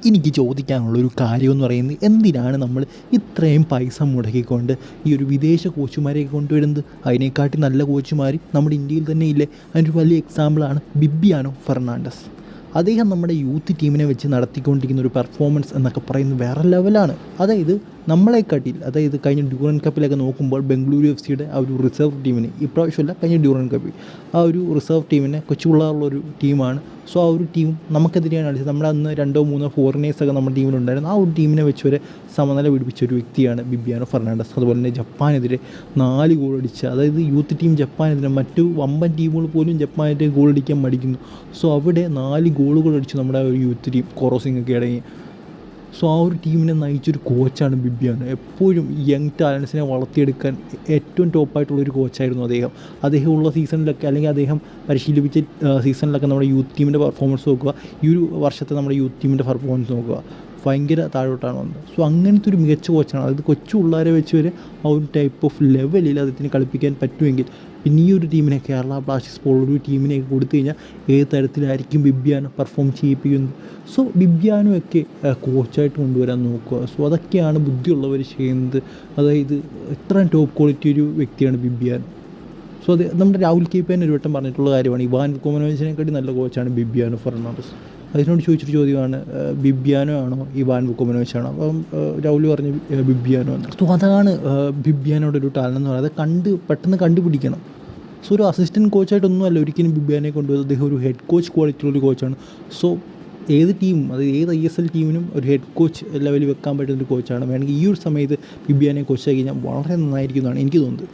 എനിക്ക് ചോദിക്കാനുള്ളൊരു കാര്യമെന്ന് പറയുന്നത്, എന്തിനാണ് നമ്മൾ ഇത്രയും പൈസ മുടക്കിക്കൊണ്ട് ഈ ഒരു വിദേശ കോച്ചുമാരെയൊക്കെ കൊണ്ടുവരുന്നത്? അതിനെക്കാട്ടി നല്ല കോച്ചുമാർ നമ്മുടെ ഇന്ത്യയിൽ തന്നെ ഇല്ലേ? അതിനൊരു വലിയ എക്സാമ്പിളാണ് ബിബിയാനോ ഫെർണാണ്ടസ്. അദ്ദേഹം നമ്മുടെ യൂത്ത് ടീമിനെ വെച്ച് നടത്തിക്കൊണ്ടിരിക്കുന്ന ഒരു പെർഫോമൻസ് എന്നൊക്കെ പറയുന്നത് വേറെ ലെവലാണ്. അതായത് നമ്മളെക്കാട്ടിൽ, അതായത് കഴിഞ്ഞ ഡ്യൂറൻ കപ്പിലൊക്കെ നോക്കുമ്പോൾ ബംഗളൂരു എഫ് സിയുടെ ആ ഒരു റിസർവ് ടീമിന്, ഇപ്രാവശ്യമല്ല കഴിഞ്ഞ ഡ്യൂറൻ കപ്പിൽ ആ ഒരു റിസർവ് ടീമിനെ കൊച്ചുപിള്ളേരുള്ളൊരു ടീമാണ്. സോ ആ ഒരു ടീം നമുക്കെതിരെയാണ് കളിച്ചത്. നമ്മുടെ അന്ന് 2-3 ഫോറിനേഴ്സൊക്കെ നമ്മുടെ ടീമിലുണ്ടായിരുന്നു. ആ ഒരു ടീമിനെ വെച്ച് വരെ സമനില പിടിപ്പിച്ച ഒരു വ്യക്തിയാണ് ബിബിയാനോ ഫെർണാണ്ടസ്. അതുപോലെ തന്നെ ജപ്പാനെതിരെ 4 ഗോൾ അടിച്ച, അതായത് യൂത്ത് ടീം ജപ്പാനെതിരെ, മറ്റു വമ്പൻ ടീമുകൾ പോലും ജപ്പാനെതിരെ ഗോൾ അടിക്കാൻ മടിക്കുന്നു. സോ അവിടെ 4 ഗോളുകൾ അടിച്ചു നമ്മുടെ ഒരു യൂത്ത് ടീം, കൊറോസിങ്ങൊക്കെ അടങ്ങി. സോ ആ ഒരു ടീമിനെ നയിച്ചൊരു കോച്ചാണ് ബിബിയാനോ. എപ്പോഴും യങ് ടാലൻസിനെ വളർത്തിയെടുക്കാൻ ഏറ്റവും ടോപ്പായിട്ടുള്ളൊരു കോച്ചായിരുന്നു അദ്ദേഹം. അദ്ദേഹം ഉള്ള സീസണിലൊക്കെ, അല്ലെങ്കിൽ അദ്ദേഹം പരിശീലിപ്പിച്ച സീസണിലൊക്കെ നമ്മുടെ യൂത്ത് ടീമിൻ്റെ പെർഫോമൻസ് നോക്കുക, ഈ ഒരു വർഷത്തെ നമ്മുടെ യൂത്ത് ടീമിൻ്റെ പെർഫോമൻസ് നോക്കുക, ഭയങ്കര താഴോട്ടാണ് വന്നത്. സോ അങ്ങനത്തെ ഒരു മികച്ച കോച്ചാണ്. അതായത് കൊച്ചു പിള്ളേരെ വെച്ച് വരെ ആ ഒരു ടൈപ്പ് ഓഫ് ലെവലിൽ അദ്ദേഹത്തിന് കളിപ്പിക്കാൻ പറ്റുമെങ്കിൽ, പിന്നെ ഈ ഒരു ടീമിനെ, കേരള ബ്ലാസ്റ്റേഴ്സ് പോലൊരു ടീമിനെയൊക്കെ കൊടുത്തു കഴിഞ്ഞാൽ ഏത് തരത്തിലായിരിക്കും ബിബിയാനോ പെർഫോം ചെയ്യിപ്പിക്കുന്നത്? സോ ബിബിയാനോ ഒക്കെ കോച്ചായിട്ട് കൊണ്ടുവരാൻ നോക്കുക. സോ അതൊക്കെയാണ് ബുദ്ധിയുള്ളവർ ചെയ്യുന്നത്. അതായത് ഇത്രയും ടോപ്പ് ക്വാളിറ്റി ഒരു വ്യക്തിയാണ് ബിബിയാനോ. സോ അത് നമ്മുടെ രാഹുൽ കേപ്പൻ ഒരു വട്ടം പറഞ്ഞിട്ടുള്ള കാര്യമാണ്, ഇവാൻ വുക്കോമനോവിച്ചിനെക്കാട്ടി നല്ല കോച്ചാണ് ബിബിയാനോ ഫെർണാണ്ടസ്. അതിനോട് ചോദിച്ചൊരു ചോദ്യമാണ്, ബിബിയാനോ ആണോ ഇവാൻ വുക്കോമനോവിച്ചാണോ? അപ്പം രാഹുൽ പറഞ്ഞു ബിബിയാനോ എന്ന്. സോ അതാണ് ബിബിയാനോയുടെ ഒരു ടാലൻ്റ് എന്ന് പറയുന്നത്. പെട്ടെന്ന് കണ്ടുപിടിക്കണം. സോ ഒരു അസിസ്റ്റൻറ്റ് കോച്ചായിട്ടൊന്നും അല്ല ഒരിക്കലും ബിബിയാനെ കൊണ്ടുപോയത്. അദ്ദേഹം ഒരു ഹെഡ് കോച്ച് ക്വാളിറ്റിയുള്ളൊരു കോച്ചാണ്. സോ ഏത് ടീമും, അത് ഏത് ISL ടീമിനും ഒരു ഹെഡ് കോച്ച് ലെവലിൽ വെക്കാൻ പറ്റുന്നൊരു കോച്ചാണ്. വേണമെങ്കിൽ ഈ ഒരു സമയത്ത് ബിബിയാനെ കോച്ചാക്കി കഴിഞ്ഞാൽ വളരെ നന്നായിരിക്കും എന്നാണ് എനിക്ക് തോന്നുന്നത്.